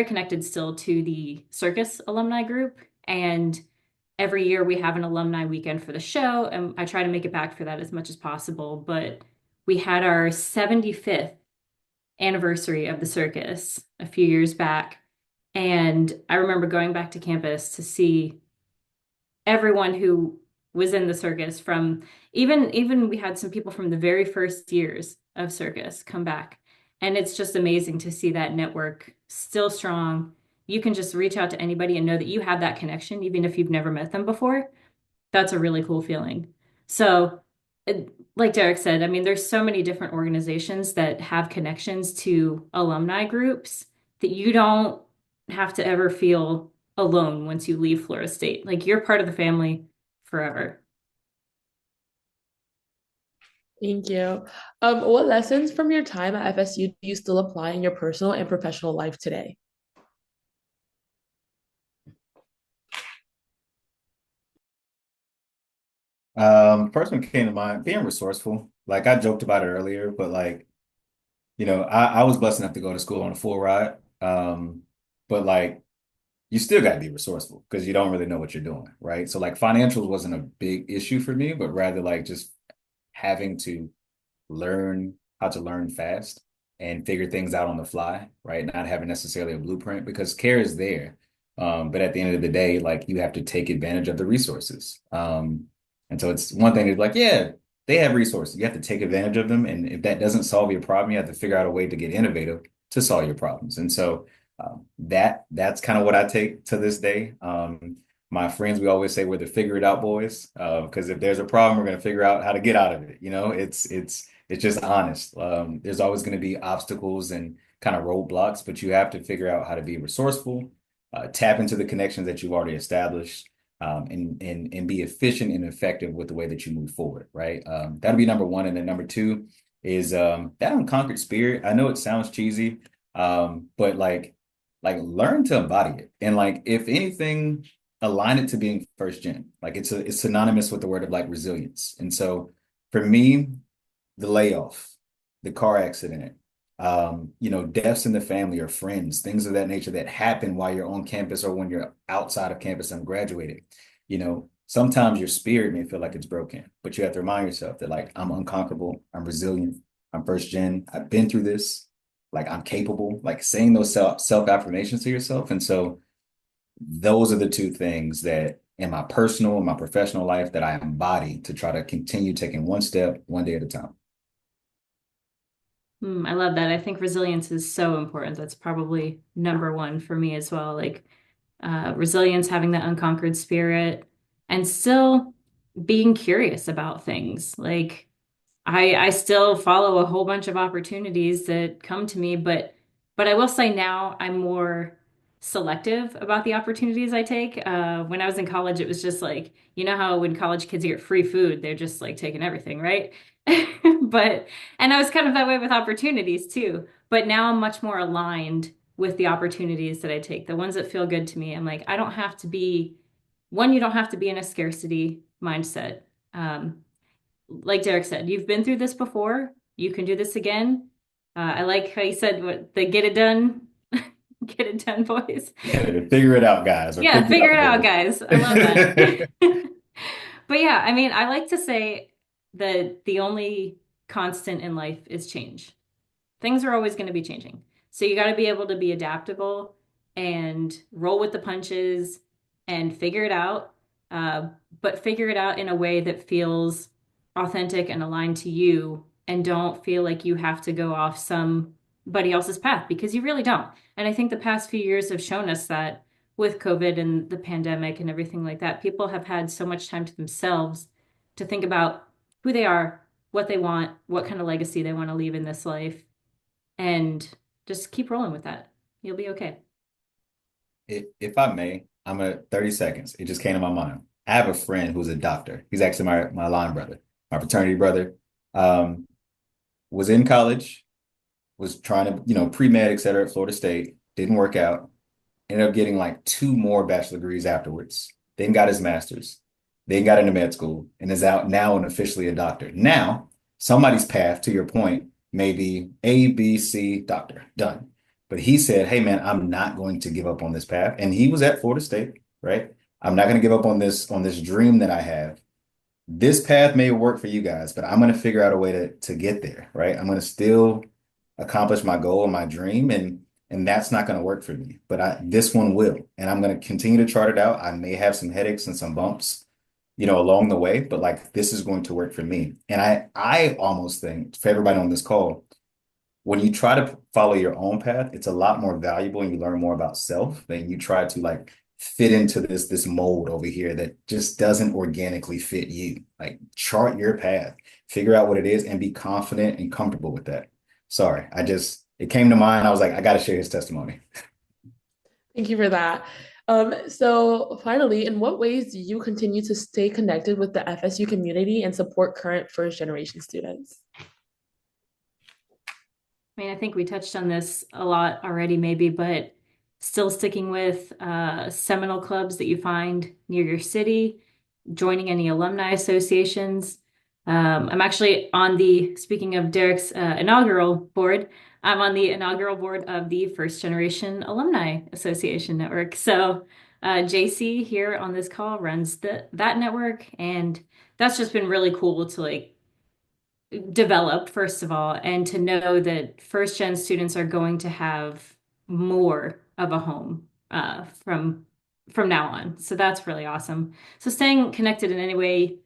connected still to the circus alumni group, and every year we have an alumni weekend for the show, and I try to make it back for that as much as possible. But we had our 75th anniversary of the circus a few years back, and I remember going back to campus to see everyone who was in the circus from even we had some people from the very first years of circus come back. And it's just amazing to see that network still strong. You can just reach out to anybody and know that you have that connection, even if you've never met them before. That's a really cool feeling. So, like Derek said, I mean, there's so many different organizations that have connections to alumni groups that you don't have to ever feel alone once you leave Florida State. Like you're part of the family forever. Thank you. What lessons from your time at FSU do you still apply in your personal and professional life today? First one came to mind, being resourceful. Like I joked about it earlier, but like, I was blessed enough to go to school on a full ride. But like you still got to be resourceful because you don't really know what you're doing, right? So like financials wasn't a big issue for me, but rather like just having to learn how to learn fast and figure things out on the fly, right? Not having necessarily a blueprint because care is there. But at the end of the day, like you have to take advantage of the resources. And so it's one thing to be like, yeah, they have resources. You have to take advantage of them. And if that doesn't solve your problem, you have to figure out a way to get innovative to solve your problems. And so that's kind of what I take to this day. My friends, we always say we're the figure it out boys, because if there's a problem, we're going to figure out how to get out of it. It's just honest. There's always going to be obstacles and kind of roadblocks, but you have to figure out how to be resourceful, tap into the connections that you've already established, and be efficient and effective with the way that you move forward, right? That'll be number one. And then number two is that unconquered spirit. I know it sounds cheesy, but like learn to embody it. And like if anything, align it to being first gen. Like it's synonymous with the word of like resilience. And so for me, the layoff, the car accident, deaths in the family or friends, things of that nature that happen while you're on campus or when you're outside of campus and graduating. Sometimes your spirit may feel like it's broken, but you have to remind yourself that like I'm unconquerable, I'm resilient, I'm first gen, I've been through this, like I'm capable, like saying those self affirmations to yourself. And so those are the two things that in my personal and my professional life that I embody to try to continue taking one step, one day at a time. I love that. I think resilience is so important. That's probably number one for me as well. Like resilience, having that unconquered spirit, and still being curious about things. Like I still follow a whole bunch of opportunities that come to me, but I will say now I'm more selective about the opportunities I take. When I was in college, it was just like, you know how when college kids get free food, they're just like taking everything, right? But and I was kind of that way with opportunities too. But now I'm much more aligned with the opportunities that I take, the ones that feel good to me. I'm like, I don't have to be one, you don't have to be in a scarcity mindset. Um, like Derek said, you've been through this before. You can do this again. I like how you said what the get it done, get it done, boys. Yeah, figure it out, guys, or Yeah, figure it figure out, it out, boys. guys. I love that. But yeah, I mean, I like to say that the only constant in life is change. Things are always going to be changing. So you got to be able to be adaptable and roll with the punches and figure it out. Uh, but figure it out in a way that feels authentic and aligned to you and don't feel like you have to go off somebody else's path because you really don't. And I think the past few years have shown us that with COVID and the pandemic and everything like that, people have had so much time to themselves to think about who they are, what they want, what kind of legacy they want to leave in this life, and just keep rolling with that. You'll be okay. If I may, I'm at 30 seconds. It just came to my mind. I have a friend who's a doctor. He's actually my line brother, my fraternity brother. Um, was in college, was trying to, pre-med, et cetera, at Florida State, didn't work out, ended up getting like two more bachelor degrees afterwards, then got his master's, then got into med school, and is out now and officially a doctor. Now, somebody's path, to your point, may be A, B, C, doctor, done. But he said, hey man, I'm not going to give up on this path. And he was at Florida State, right? I'm not going to give up on this dream that I have. This path may work for you guys, but I'm going to figure out a way to get there, right? I'm going to still accomplish my goal and my dream, and that's not going to work for me. But this one will, and I'm going to continue to chart it out. I may have some headaches and some bumps, along the way, but like this is going to work for me. And I almost think for everybody on this call, when you try to follow your own path, it's a lot more valuable and you learn more about self than you try to like fit into this mold over here that just doesn't organically fit you. Like chart your path, figure out what it is and be confident and comfortable with that. Sorry, it came to mind. I was like, I got to share his testimony. Thank you for that. So finally, in what ways do you continue to stay connected with the FSU community and support current first generation students? I mean, I think we touched on this a lot already, maybe, but still sticking with seminal clubs that you find near your city, joining any alumni associations. I'm actually speaking of Derek's inaugural board, I'm on the inaugural board of the First Generation Alumni Association Network. So JC here on this call runs that network, and that's just been really cool to like develop, first of all, and to know that first gen students are going to have more of a home from now on. So that's really awesome. So staying connected in any way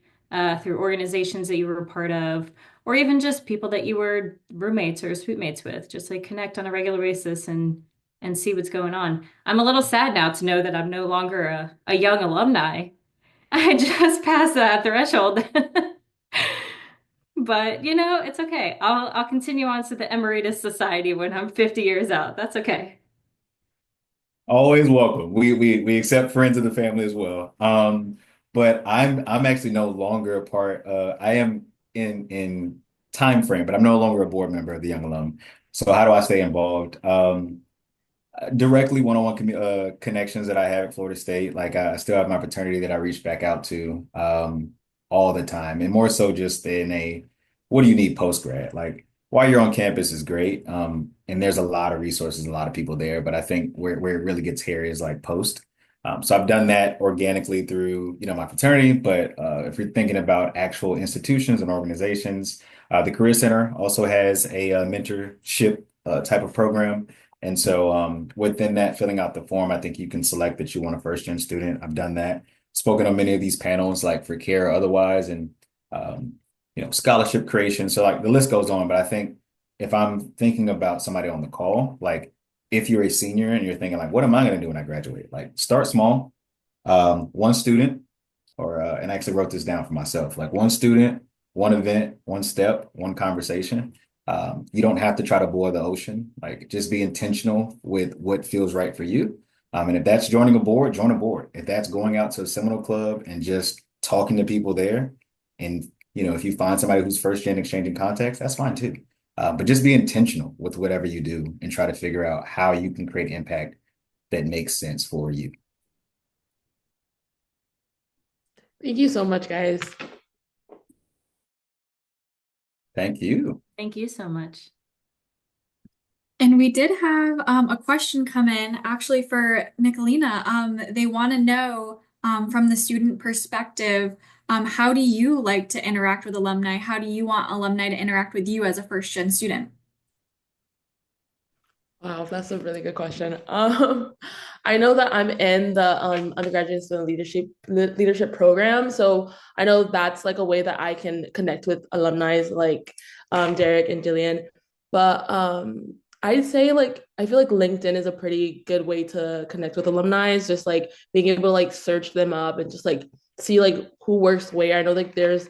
through organizations that you were a part of, or even just people that you were roommates or suite mates with, just like connect on a regular basis and see what's going on. I'm a little sad now to know that I'm no longer a young alumni. I just passed that threshold. But it's okay. I'll continue on to the Emeritus Society when I'm 50 years out. That's okay. Always welcome. We accept friends of the family as well. But I'm actually no longer a part. I am in time frame, but I'm no longer a board member of the Young Alum. So how do I stay involved? Directly one-on-one connections that I have at Florida State. Like I still have my fraternity that I reach back out to all the time, and more so just in a what do you need post grad? Like while you're on campus is great, and there's a lot of resources, a lot of people there. But I think where it really gets hairy is like post. So I've done that organically through my fraternity. But if you're thinking about actual institutions and organizations, the Career Center also has a mentorship type of program. And so within that, filling out the form, I think you can select that you want a first gen student. I've done that, spoken on many of these panels, like for care or otherwise, and um, scholarship creation. So like the list goes on. But I think if I'm thinking about somebody on the call, like if you're a senior and you're thinking like, what am I going to do when I graduate? Like start small, one student, or and I actually wrote this down for myself, like one student, one event, one step, one conversation. You don't have to try to boil the ocean. Like just be intentional with what feels right for you. And if that's joining a board, join a board. If that's going out to a Seminole Club and just talking to people there, and if you find somebody who's first gen exchanging contacts, that's fine too. But just be intentional with whatever you do and try to figure out how you can create impact that makes sense for you. Thank you so much, guys. Thank you. Thank you so much. And we did have a question come in actually for Nicolina. They want to know from the student perspective, how do you like to interact with alumni? How do you want alumni to interact with you as a first gen student? Wow, that's a really good question. I know that I'm in the undergraduate student leadership program, so I know that's like a way that I can connect with alumni like Derek and Jillian. But I'd say like I feel like LinkedIn is a pretty good way to connect with alumni. It's just like being able to like search them up and just like see like who works where. I know like there's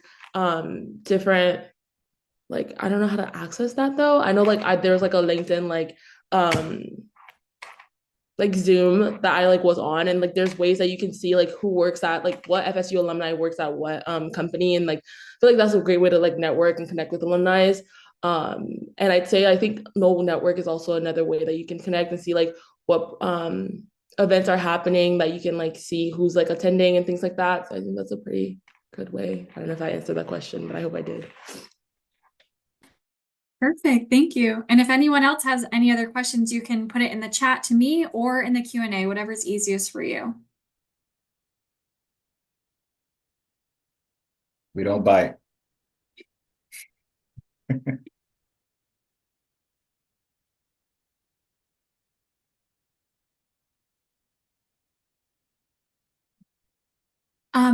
different like I don't know how to access that though. I know like there's like a LinkedIn um like Zoom that I like was on, and like there's ways that you can see like who works at like what FSU alumni works at what company, and like I feel like that's a great way to like network and connect with alumni. And I'd say I think Noble Network is also another way that you can connect and see like what events are happening that you can like see who's like attending and things like that. So I think that's a pretty good way. I don't know if I answered that question, but I hope I did. Perfect. Thank you. And if anyone else has any other questions, you can put it in the chat to me or in the Q&A, whatever's easiest for you. We don't bite.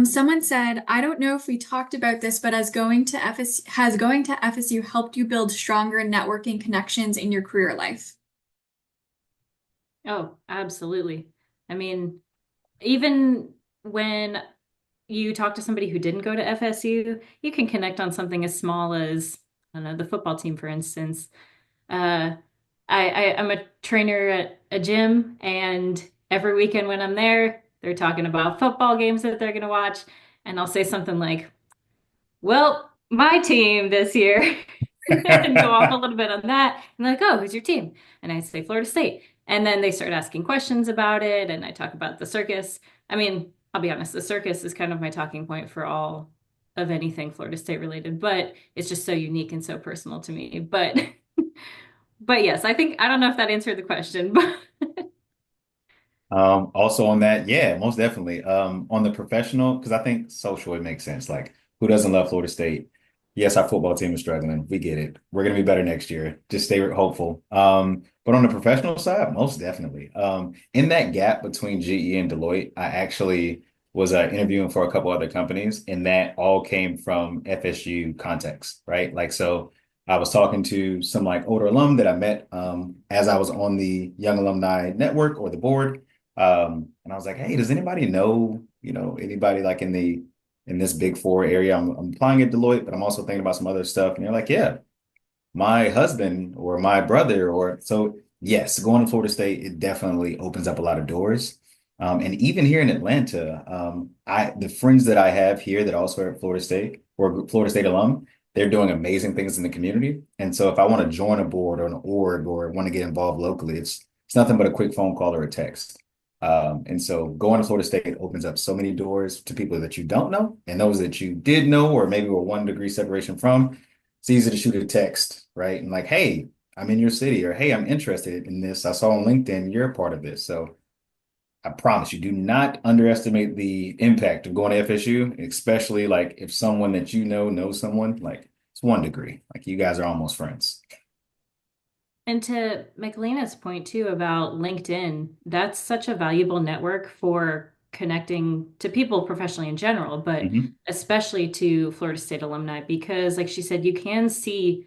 Someone said, I don't know if we talked about this, but has going to FSU helped you build stronger networking connections in your career life? Oh, absolutely. I mean, even when you talk to somebody who didn't go to FSU, you can connect on something as small as, I don't know, the football team, for instance. Uh, I'm a trainer at a gym, and every weekend when I'm there, they're talking about football games that they're going to watch. And I'll say something like, well, my team this year, and go off a little bit on that. And like, oh, who's your team? And I say Florida State. And then they start asking questions about it, and I talk about the circus. I mean, I'll be honest, the circus is kind of my talking point for all of anything Florida State related, but it's just so unique and so personal to me. But yes, I don't know if that answered the question, but Also on that, yeah, most definitely. On the professional, because I think social, it makes sense. Like, who doesn't love Florida State? Yes, our football team is struggling. We get it. We're gonna be better next year. Just stay hopeful. But on the professional side, most definitely. In that gap between GE and Deloitte, I actually was interviewing for a couple other companies, and that all came from FSU context, right? Like, so I was talking to some like older alum that I met as I was on the Young Alumni Network or the board. And I was like, hey, does anybody know, anybody like in this big four area? I'm applying at Deloitte, but I'm also thinking about some other stuff. And they're like, yeah, my husband or my brother or so yes, going to Florida State, it definitely opens up a lot of doors. And even here in Atlanta, I the friends that I have here that also are at Florida State or Florida State alum, they're doing amazing things in the community. And so if I want to join a board or an org or want to get involved locally, it's nothing but a quick phone call or a text. And so going to Florida State opens up so many doors to people that you don't know and those that you did know or maybe were 1 degree separation from. It's easy to shoot a text, right? And like, hey, I'm in your city, or hey, I'm interested in this. I saw on LinkedIn you're a part of this. So I promise you, do not underestimate the impact of going to FSU, especially like if someone that you know knows someone, like it's 1 degree. Like you guys are almost friends. and to Magdalena's point too about LinkedIn, that's such a valuable network for connecting to people professionally in general, but Mhm. especially to Florida State alumni, because like she said, you can see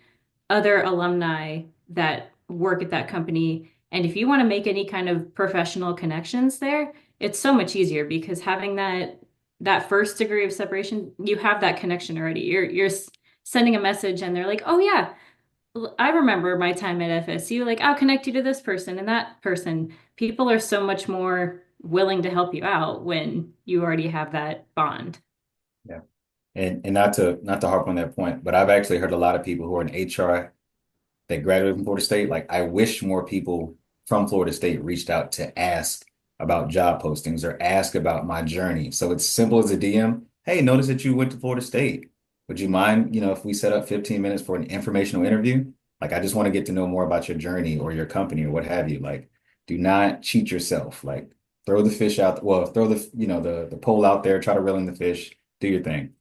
other alumni that work at that company. And if you want to make any kind of professional connections there, it's so much easier because having that first degree of separation, you have that connection already. You're sending a message and they're like, "Oh yeah, I remember my time at FSU. Like, I'll connect you to this person and that person." People are so much more willing to help you out when you already have that bond. Yeah. And not to harp on that point, but I've actually heard a lot of people who are in HR that graduated from Florida State. Like, I wish more people from Florida State reached out to ask about job postings or ask about my journey. So it's simple as a DM. Hey, notice that you went to Florida State. Would you mind, if we set up 15 minutes for an informational interview? Like, I just want to get to know more about your journey or your company or what have you. Like, do not cheat yourself. Like, throw the fish out. Well, throw the pole out there, try to reel in the fish, do your thing.